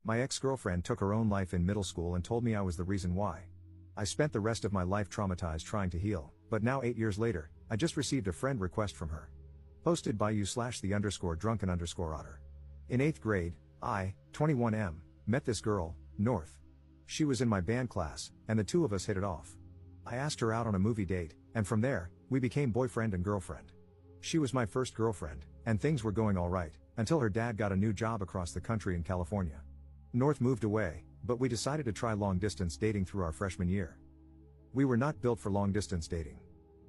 My ex-girlfriend took her own life in middle school and told me I was the reason why. I spent the rest of my life traumatized trying to heal, but now 8 years later, I just received a friend request from her. Posted by you/the_drunken_otter. In 8th grade, I, 21M, met this girl, North. She was in my band class, and the two of us hit it off. I asked her out on a movie date, and from there, we became boyfriend and girlfriend. She was my first girlfriend, and things were going alright, until her dad got a new job across the country in California. North moved away, but we decided to try long-distance dating through our freshman year. We were not built for long-distance dating.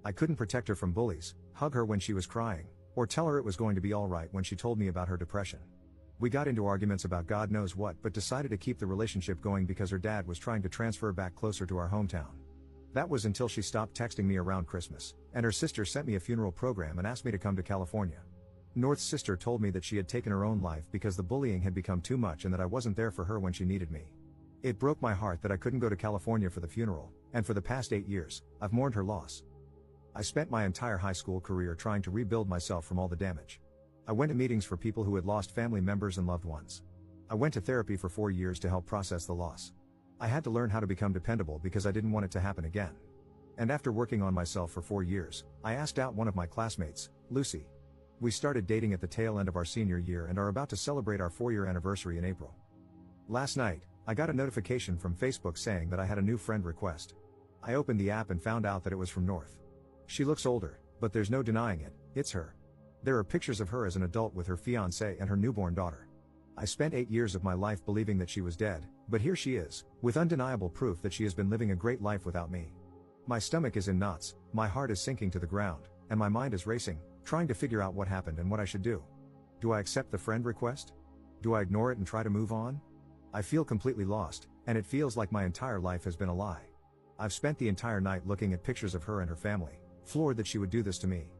I couldn't protect her from bullies, hug her when she was crying, or tell her it was going to be alright when she told me about her depression. We got into arguments about God knows what but decided to keep the relationship going because her dad was trying to transfer back closer to our hometown. That was until she stopped texting me around Christmas, and her sister sent me a funeral program and asked me to come to California. North's sister told me that she had taken her own life because the bullying had become too much and that I wasn't there for her when she needed me. It broke my heart that I couldn't go to California for the funeral, and for the past 8 years, I've mourned her loss. I spent my entire high school career trying to rebuild myself from all the damage. I went to meetings for people who had lost family members and loved ones. I went to therapy for 4 years to help process the loss. I had to learn how to become dependable because I didn't want it to happen again. And after working on myself for 4 years, I asked out one of my classmates, Lucy. We started dating at the tail end of our senior year and are about to celebrate our 4-year anniversary in April. Last night, I got a notification from Facebook saying that I had a new friend request. I opened the app and found out that it was from North. She looks older, but there's no denying it, it's her. There are pictures of her as an adult with her fiancé and her newborn daughter. I spent 8 years of my life believing that she was dead, but here she is, with undeniable proof that she has been living a great life without me. My stomach is in knots, my heart is sinking to the ground, and my mind is racing, trying to figure out what happened and what I should do. Do I accept the friend request? Do I ignore it and try to move on? I feel completely lost, and it feels like my entire life has been a lie. I've spent the entire night looking at pictures of her and her family, floored that she would do this to me.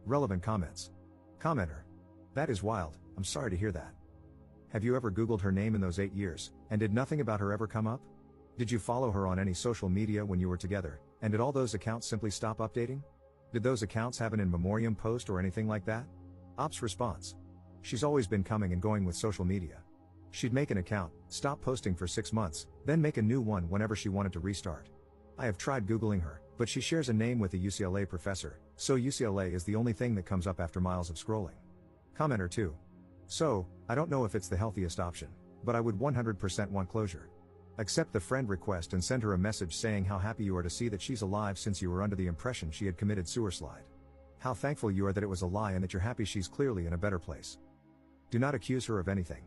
Relevant comments. Commenter. That is wild, I'm sorry to hear that. Have you ever Googled her name in those 8 years, and did nothing about her ever come up? Did you follow her on any social media when you were together, and did all those accounts simply stop updating? Did those accounts have an in memoriam post or anything like that? Ops response. She's always been coming and going with social media. She'd make an account, stop posting for 6 months, then make a new one whenever she wanted to restart. I have tried Googling her, but she shares a name with a UCLA professor, so UCLA is the only thing that comes up after miles of scrolling. Commenter 2. So, I don't know if it's the healthiest option, but I would 100% want closure. Accept the friend request and send her a message saying how happy you are to see that she's alive since you were under the impression she had committed suicide. How thankful you are that it was a lie and that you're happy she's clearly in a better place. Do not accuse her of anything.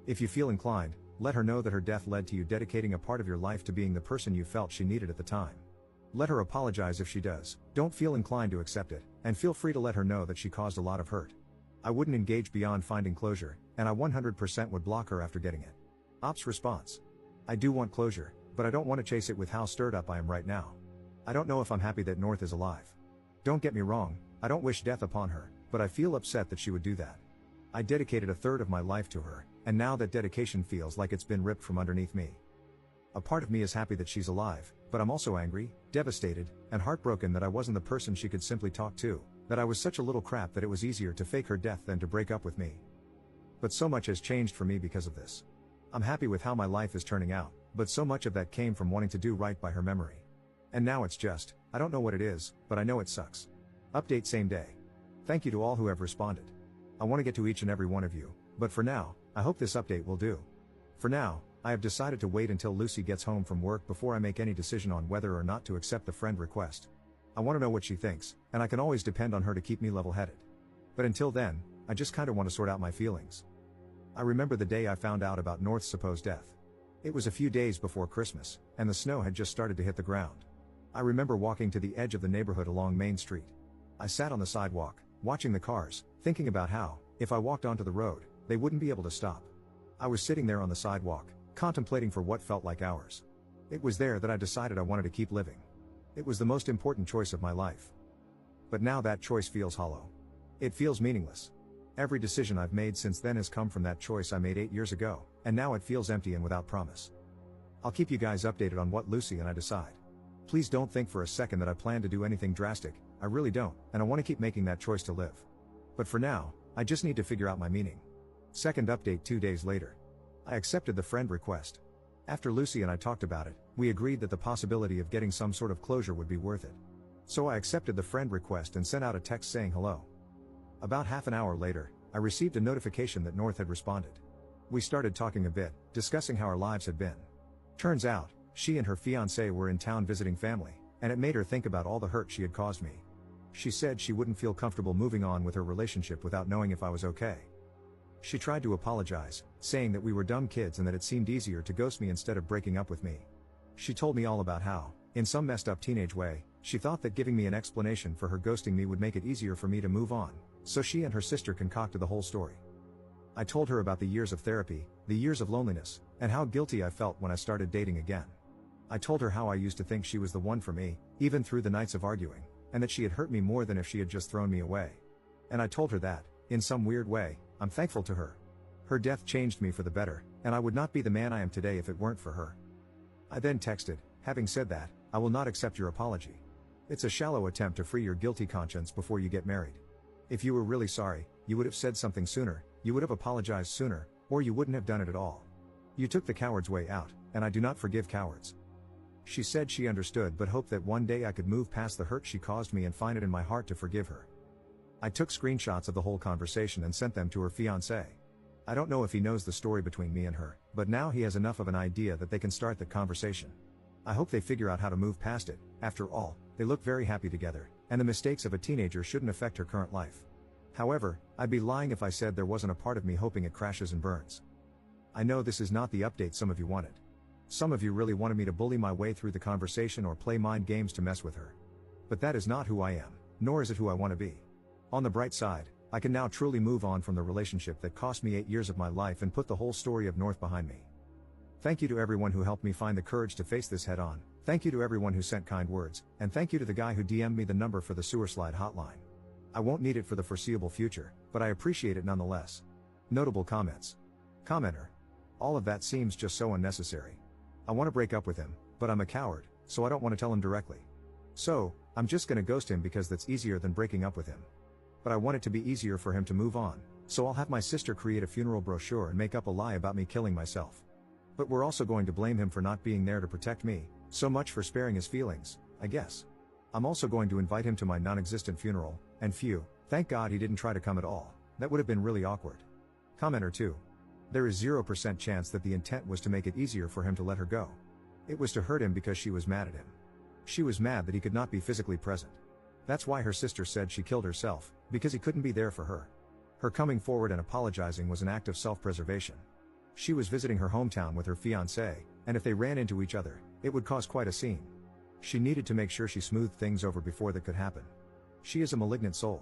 If you feel inclined, let her know that her death led to you dedicating a part of your life to being the person you felt she needed at the time. Let her apologize if she does, don't feel inclined to accept it, and feel free to let her know that she caused a lot of hurt. I wouldn't engage beyond finding closure, and I 100% would block her after getting it. Ops response. I do want closure, but I don't want to chase it with how stirred up I am right now. I don't know if I'm happy that North is alive. Don't get me wrong, I don't wish death upon her, but I feel upset that she would do that. I dedicated a third of my life to her, and now that dedication feels like it's been ripped from underneath me. A part of me is happy that she's alive, but I'm also angry, devastated, and heartbroken that I wasn't the person she could simply talk to, that I was such a little crap that it was easier to fake her death than to break up with me. But so much has changed for me because of this. I'm happy with how my life is turning out, but so much of that came from wanting to do right by her memory. And now it's just, I don't know what it is, but I know it sucks. Update same day. Thank you to all who have responded. I want to get to each and every one of you, but for now, I hope this update will do. For now, I have decided to wait until Lucy gets home from work before I make any decision on whether or not to accept the friend request. I want to know what she thinks, and I can always depend on her to keep me level-headed. But until then, I just kinda want to sort out my feelings. I remember the day I found out about North's supposed death. It was a few days before Christmas, and the snow had just started to hit the ground. I remember walking to the edge of the neighborhood along Main Street. I sat on the sidewalk, watching the cars, thinking about how, if I walked onto the road, they wouldn't be able to stop. I was sitting there on the sidewalk, contemplating for what felt like hours. It was there that I decided I wanted to keep living. It was the most important choice of my life. But now that choice feels hollow. It feels meaningless. Every decision I've made since then has come from that choice I made 8 years ago, and now it feels empty and without promise. I'll keep you guys updated on what Lucy and I decide. Please don't think for a second that I plan to do anything drastic, I really don't, and I want to keep making that choice to live. But for now, I just need to figure out my meaning. Second update 2 days later. I accepted the friend request. After Lucy and I talked about it, we agreed that the possibility of getting some sort of closure would be worth it. So I accepted the friend request and sent out a text saying hello. About half an hour later, I received a notification that North had responded. We started talking a bit, discussing how our lives had been. Turns out, she and her fiancé were in town visiting family, and it made her think about all the hurt she had caused me. She said she wouldn't feel comfortable moving on with her relationship without knowing if I was okay. She tried to apologize, saying that we were dumb kids and that it seemed easier to ghost me instead of breaking up with me. She told me all about how, in some messed up teenage way, she thought that giving me an explanation for her ghosting me would make it easier for me to move on, so she and her sister concocted the whole story. I told her about the years of therapy, the years of loneliness, and how guilty I felt when I started dating again. I told her how I used to think she was the one for me, even through the nights of arguing, and that she had hurt me more than if she had just thrown me away. And I told her that, in some weird way, I'm thankful to her. Her death changed me for the better, and I would not be the man I am today if it weren't for her. I then texted, having said that, I will not accept your apology. It's a shallow attempt to free your guilty conscience before you get married. If you were really sorry, you would have said something sooner, you would have apologized sooner, or you wouldn't have done it at all. You took the coward's way out, and I do not forgive cowards. She said she understood but hoped that one day I could move past the hurt she caused me and find it in my heart to forgive her. I took screenshots of the whole conversation and sent them to her fiancé. I don't know if he knows the story between me and her, but now he has enough of an idea that they can start the conversation. I hope they figure out how to move past it. After all, they look very happy together, and the mistakes of a teenager shouldn't affect her current life. However, I'd be lying if I said there wasn't a part of me hoping it crashes and burns. I know this is not the update some of you wanted. Some of you really wanted me to bully my way through the conversation or play mind games to mess with her. But that is not who I am, nor is it who I want to be. On the bright side, I can now truly move on from the relationship that cost me 8 years of my life and put the whole story of North behind me. Thank you to everyone who helped me find the courage to face this head on, thank you to everyone who sent kind words, and thank you to the guy who DM'd me the number for the sewer slide hotline. I won't need it for the foreseeable future, but I appreciate it nonetheless. Notable comments. Commenter. All of that seems just so unnecessary. I want to break up with him, but I'm a coward, so I don't want to tell him directly. So, I'm just gonna ghost him because that's easier than breaking up with him. But I want it to be easier for him to move on, so I'll have my sister create a funeral brochure and make up a lie about me killing myself. But we're also going to blame him for not being there to protect me, so much for sparing his feelings, I guess. I'm also going to invite him to my non-existent funeral, and phew, thank God he didn't try to come at all, that would have been really awkward. Commenter 2. There is 0% chance that the intent was to make it easier for him to let her go. It was to hurt him because she was mad at him. She was mad that he could not be physically present. That's why her sister said she killed herself, because he couldn't be there for her. Her coming forward and apologizing was an act of self-preservation. She was visiting her hometown with her fiancé, and if they ran into each other, it would cause quite a scene. She needed to make sure she smoothed things over before that could happen. She is a malignant soul.